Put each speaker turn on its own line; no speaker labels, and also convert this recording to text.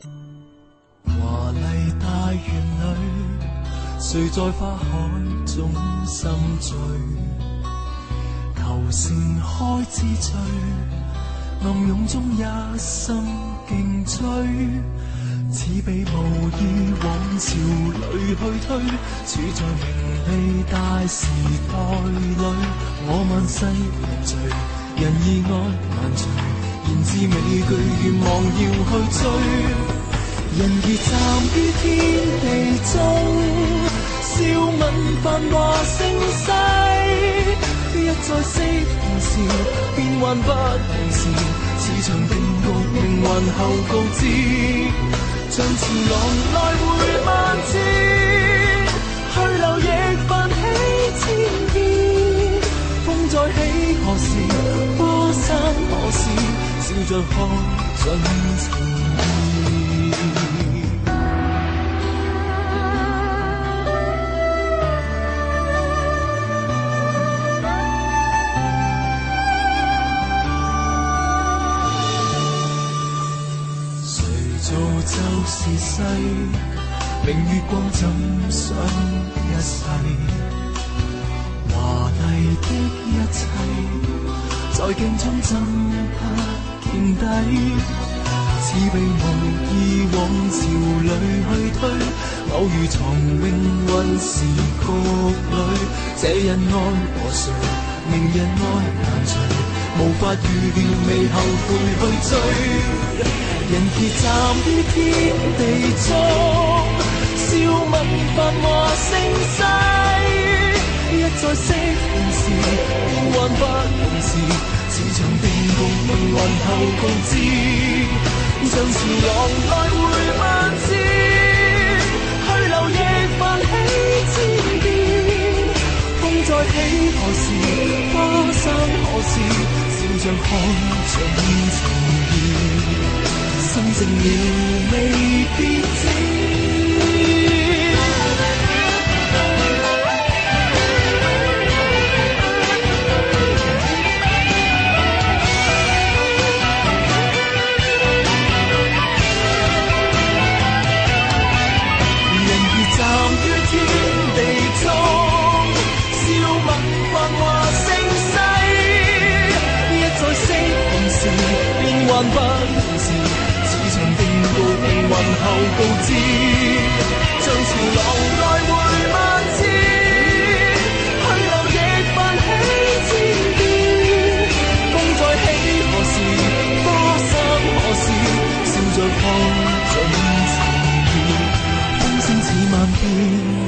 華麗大園裏，誰在花海中心醉？求盛開之最，暗湧中一心競追。似被無意往潮裏去推，處在名利大時代裏，我萬世人聚，人意愛難除，言之美句願望要去追。人如站於天地中，笑問繁華盛世，一再惜同時，變幻不同時，此場定局命運後告知。像潮浪來回萬次，去留亦泛起千變。風再起何時，花散何時，笑着看盡情意。就是世，明月光怎想一世？華麗的一切，在鏡中怎不見底？似被無意往潮裏去推，偶遇藏命運時局裏，這人愛和誰，明人愛難除，無法預料未後悔去追。人結站於天地中，笑問繁華盛世，一再惜同時，變幻不同時，此場定局命運後告知。像潮浪來回萬次，去留亦泛起千變。風再起何時，花散何時，笑着看盡情意。心靜了未必知。人如站於天地中，笑問繁華盛世，一再惜同時，變幻不同時。命運後告知，像潮浪來回萬次，去留亦泛起千變。風再起何時，花散何時，笑着看盡情意。風聲似萬變。